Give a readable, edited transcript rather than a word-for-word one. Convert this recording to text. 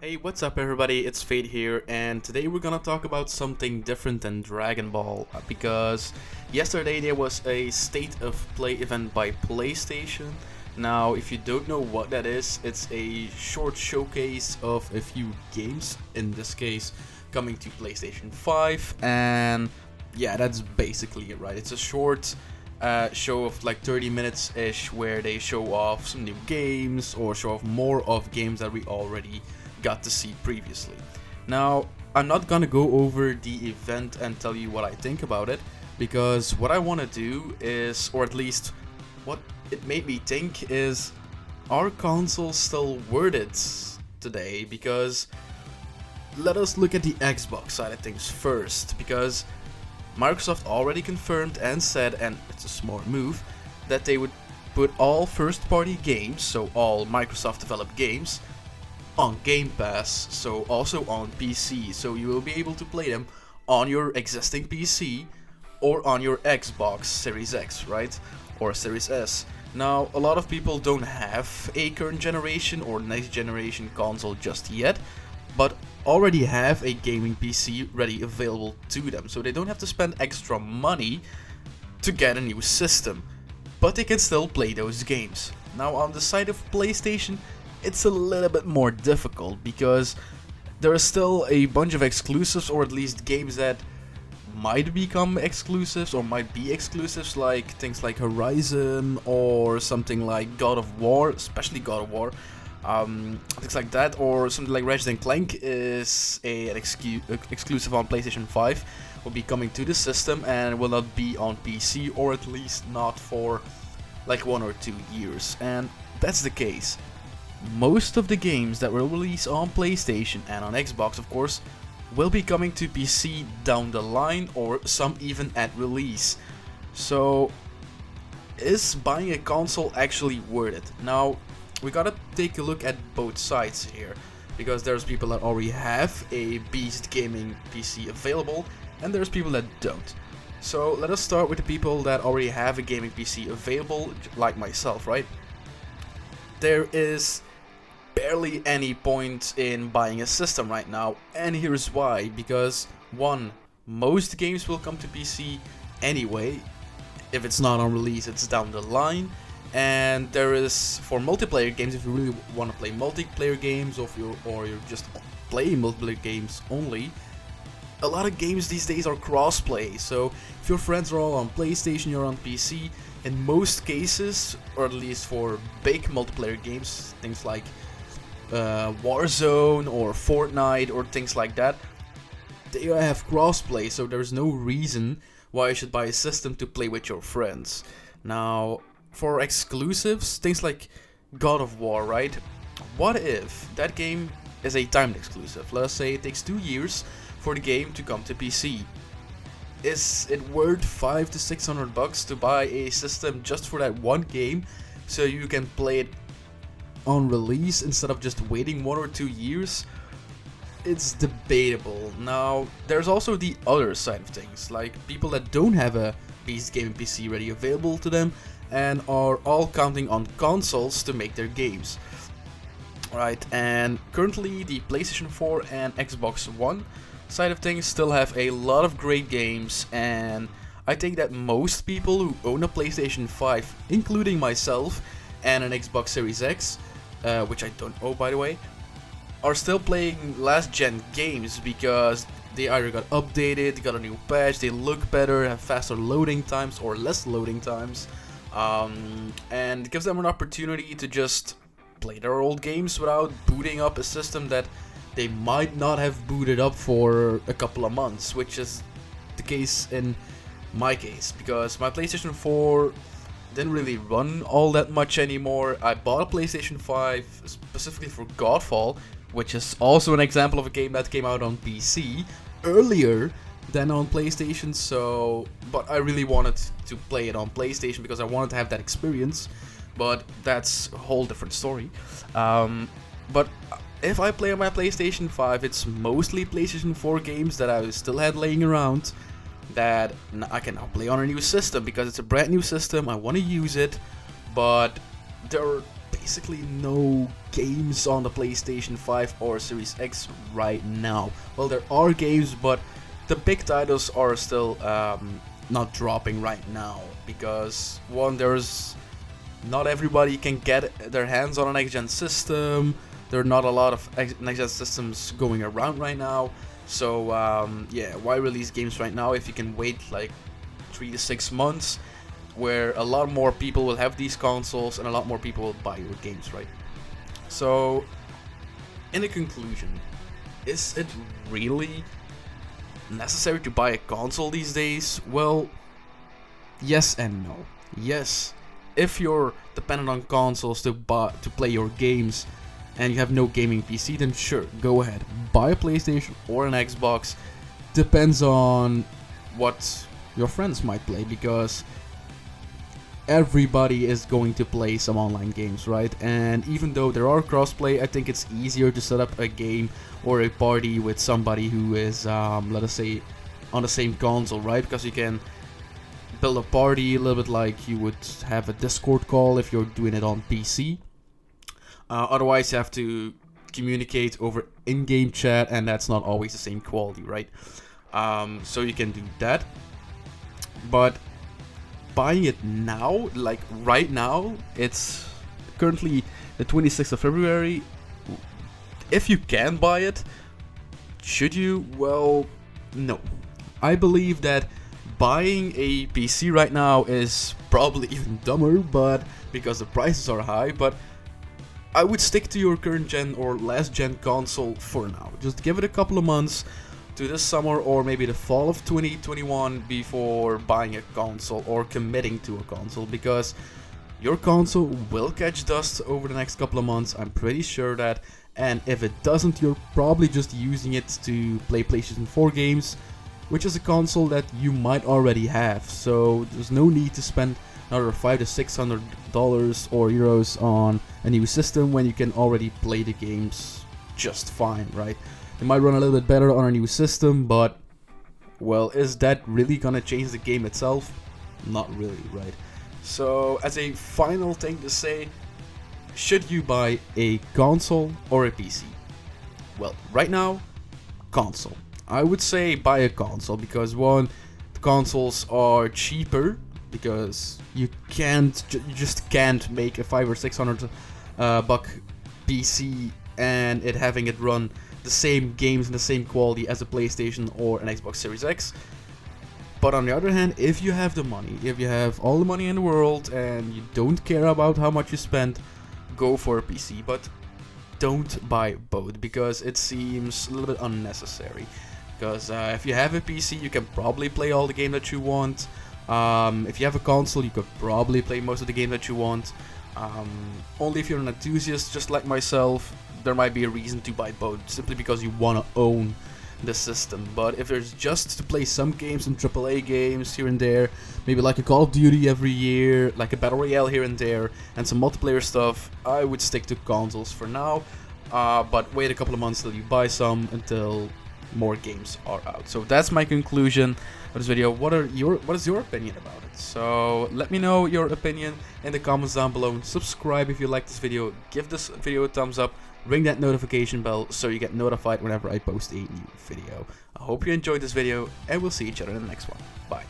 Hey, what's up everybody, it's Fade here, and today we're gonna talk about something different than Dragon Ball, because yesterday there was a State of Play event by PlayStation. Now, if you don't know what that is, it's a short showcase of a few games, in this case coming to PlayStation 5, and yeah, that's basically it, right? It's a short show of like 30 minutes ish where they show off some new games or show off more of games that we already got to see previously. Now, I'm not gonna go over the event and tell you what I think about it, because what I want to do is, or at least what it made me think is, are consoles still worth it today? Because let us look at the Xbox side of things first, because Microsoft already confirmed and said, and it's a smart move, that they would put all first-party games, so all Microsoft developed games, on Game Pass, so also on PC, so you will be able to play them on your existing PC or on your Xbox Series X, right? Or Series S. Now, a lot of people don't have a current generation or next generation console just yet, but already have a gaming PC ready available to them, so they don't have to spend extra money to get a new system, but they can still play those games. Now, on the side of PlayStation, it's a little bit more difficult, because there are still a bunch of exclusives, or at least games that might become exclusives or might be exclusives, like things like Horizon or something like God of War, especially God of War, things like that, or something like Ratchet and Clank is an exclusive on PlayStation 5, will be coming to the system and will not be on PC, or at least not for like 1 or 2 years. And that's the case. Most of the games that will release on PlayStation and on Xbox, of course, will be coming to PC down the line, or some even at release. So, is buying a console actually worth it? Now, we gotta take a look at both sides here, because there's people that already have a beast gaming PC available, and there's people that don't. So, let us start with the people that already have a gaming PC available, like myself, right? There is barely any point in buying a system right now, and here's why. Because one, most games will come to PC anyway. If it's not on release, it's down the line. And there is, for multiplayer games, if you really want to play multiplayer games, or you're just playing multiplayer games only, a lot of games these days are crossplay. So if your friends are all on PlayStation, you're on PC. In most cases, or at least for big multiplayer games, things like Warzone or Fortnite or things like that, they have crossplay, so there's no reason why you should buy a system to play with your friends. Now, for exclusives, things like God of War, right? What if that game is a timed exclusive? Let us say it takes 2 years for the game to come to PC. Is it worth $500 to $600 to buy a system just for that one game, so you can play it on release instead of just waiting 1 or 2 years? It's debatable. Now, there's also the other side of things, like people that don't have a beast gaming PC ready available to them and are all counting on consoles to make their games. Right, and currently the PlayStation 4 and Xbox One side of things still have a lot of great games, and I think that most people who own a PlayStation 5, including myself, and an Xbox Series X, which I don't own by the way, are still playing last gen games, because they either got updated, they got a new patch, they look better, have faster loading times or less loading times, and it gives them an opportunity to just play their old games without booting up a system that they might not have booted up for a couple of months, which is the case in my case, because my PlayStation 4 didn't really run all that much anymore. I bought a PlayStation 5 specifically for Godfall, which is also an example of a game that came out on PC earlier than on PlayStation, so, but I really wanted to play it on PlayStation because I wanted to have that experience, but that's a whole different story. But if I play on my PlayStation 5, it's mostly PlayStation 4 games that I still had laying around that I can now play on a new system, because it's a brand new system, I want to use it, but there are basically no games on the PlayStation 5 or Series X right now. Well, there are games, but the big titles are still not dropping right now because one, there's not everybody can get their hands on a next-gen system. There are not a lot of next-gen systems going around right now. So yeah, why release games right now if you can wait like 3 to 6 months, where a lot more people will have these consoles and a lot more people will buy your games, right? So, in a conclusion, is it really necessary to buy a console these days? Well, yes and no. Yes, if you're dependent on consoles to play your games and you have no gaming PC, then sure, go ahead, buy a PlayStation or an Xbox. Depends on what your friends might play, because everybody is going to play some online games, right? And even though there are crossplay, I think it's easier to set up a game or a party with somebody who is, let us say, on the same console, right? Because you can build a party a little bit like you would have a Discord call if you're doing it on PC. Otherwise, you have to communicate over in-game chat, and that's not always the same quality, right? So you can do that. But buying it now, like right now, it's currently the 26th of February. If you can buy it, should you? Well, no. I believe that buying a PC right now is probably even dumber, but because the prices are high. But I would stick to your current gen or last gen console for now. Just give it a couple of months to this summer or maybe the fall of 2021 before buying a console or committing to a console, because your console will catch dust over the next couple of months, I'm pretty sure that. And if it doesn't, you're probably just using it to play PlayStation 4 games, which is a console that you might already have. So there's no need to spend another $500 to $600 or euros on a new system when you can already play the games just fine, right? It might run a little bit better on a new system, but, well, is that really gonna change the game itself? Not really, right? So, as a final thing to say, should you buy a console or a PC? Well, right now, console. I would say buy a console because, one, the consoles are cheaper, because you just can't make a $500 or $600 buck PC and having it run the same games and the same quality as a PlayStation or an Xbox Series X. But on the other hand, if you have the money, if you have all the money in the world and you don't care about how much you spend, go for a PC. But don't buy both, because it seems a little bit unnecessary. Because if you have a PC, you can probably play all the games that you want. If you have a console, you could probably play most of the games that you want. Only if you're an enthusiast just like myself, there might be a reason to buy both, simply because you want to own the system. But if there's just to play some games, some AAA games here and there, maybe like a Call of Duty every year, like a Battle Royale here and there, and some multiplayer stuff, I would stick to consoles for now. But wait a couple of months till you buy some, until more games are out. So that's my conclusion of this video. What is your opinion about it? So let me know your opinion in the comments down below. Subscribe if you like this video. Give this video a thumbs up. Ring that notification bell so you get notified whenever I post a new video. I hope you enjoyed this video, and we'll see each other in the next one. Bye.